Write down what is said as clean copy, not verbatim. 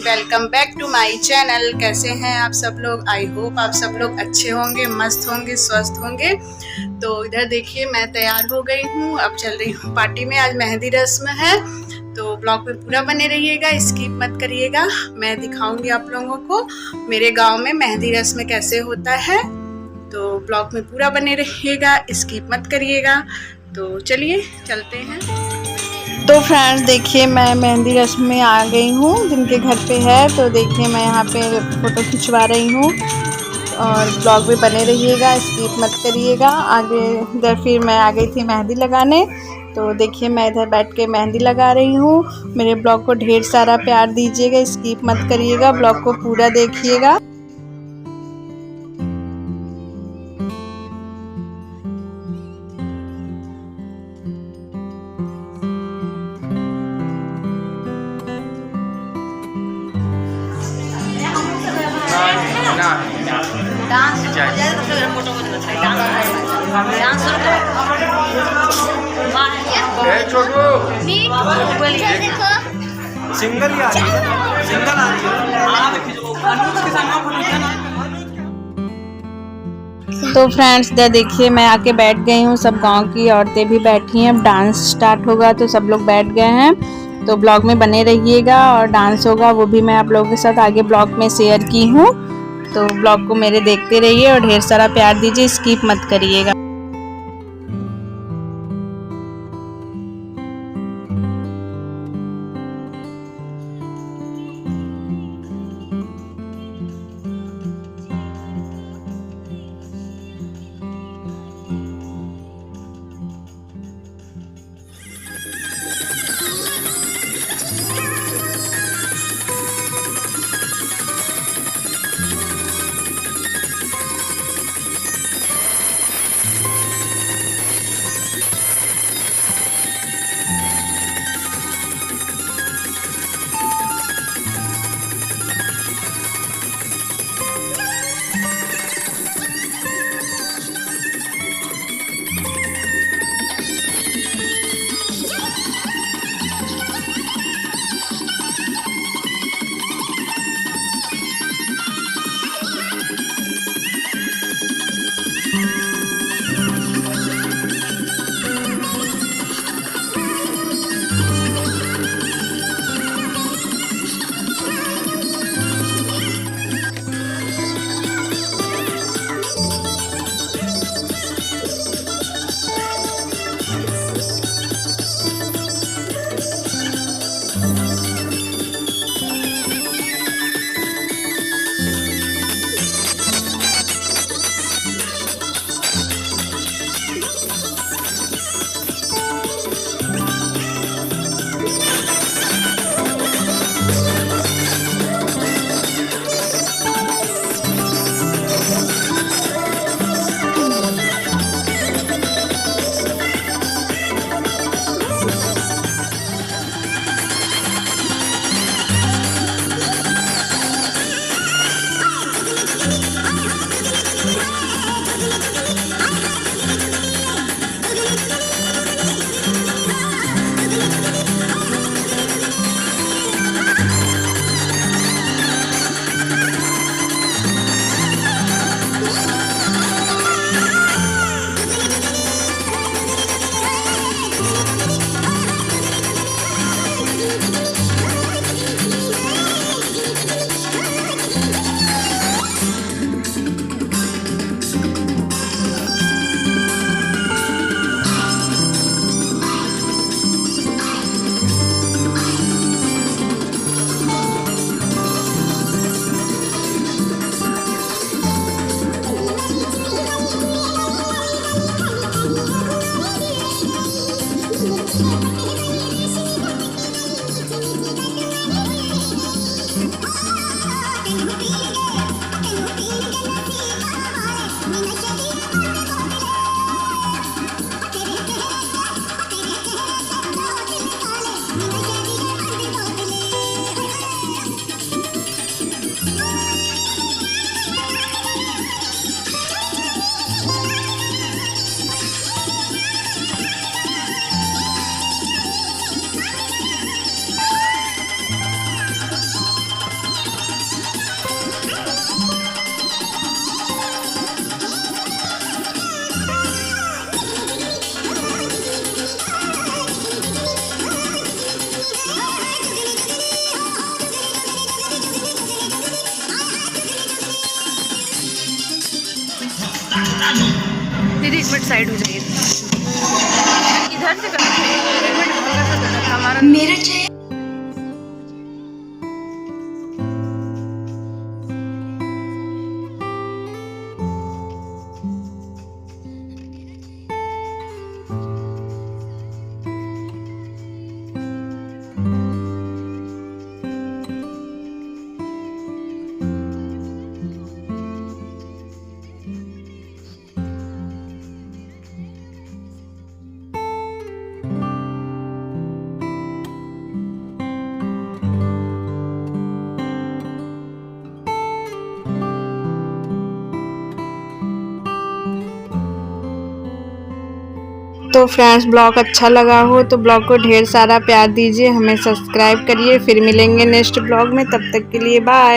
Welcome back to my channel. कैसे हैं आप सब लोग? आई होप आप सब लोग अच्छे होंगे, मस्त होंगे, स्वस्थ होंगे। तो इधर देखिए मैं तैयार हो गई हूँ, अब चल रही हूँ पार्टी में। आज मेहंदी रस्म है, तो ब्लॉग में पूरा बने रहिएगा, स्किप मत करिएगा। मैं दिखाऊंगी आप लोगों को मेरे गाँव में मेहंदी रस्म कैसे होता है, तो ब्लॉग में पूरा बने रहिएगा, स्किप मत करिएगा। तो चलिए चलते हैं। तो फ्रेंड्स देखिए मैं मेहंदी रस्म में आ गई हूँ जिनके घर पे है। तो देखिए मैं यहाँ पे फ़ोटो खिंचवा रही हूँ और ब्लॉग में बने रहिएगा, स्किप मत करिएगा। आगे इधर फिर मैं आ गई थी मेहंदी लगाने। तो देखिए मैं इधर बैठ के मेहंदी लगा रही हूँ। मेरे ब्लॉग को ढेर सारा प्यार दीजिएगा, स्किप मत करिएगा, ब्लॉग को पूरा देखिएगा। सिंगल ही आ रही है, सिंगल आ रही है। तो फ्रेंड्स इधर देखिए मैं आके बैठ गई हूँ, सब गांव की औरतें भी बैठी हैं। अब डांस स्टार्ट होगा तो सब लोग बैठ गए हैं। तो ब्लॉग में बने रहिएगा और डांस होगा वो भी मैं आप लोगों के साथ आगे ब्लॉग में शेयर की हूँ। तो ब्लॉग को मेरे देखते रहिए और ढेर सारा प्यार दीजिए, स्किप मत करिएगा। दीदी 1 मिनट साइड हो जाइए, इधर से करना है, 1 मिनट हल्का सा दर्द हमारा मेरा चाहिए। तो फ्रेंड्स ब्लॉग अच्छा लगा हो तो ब्लॉग को ढेर सारा प्यार दीजिए, हमें सब्सक्राइब करिए। फिर मिलेंगे नेक्स्ट ब्लॉग में, तब तक के लिए बाय।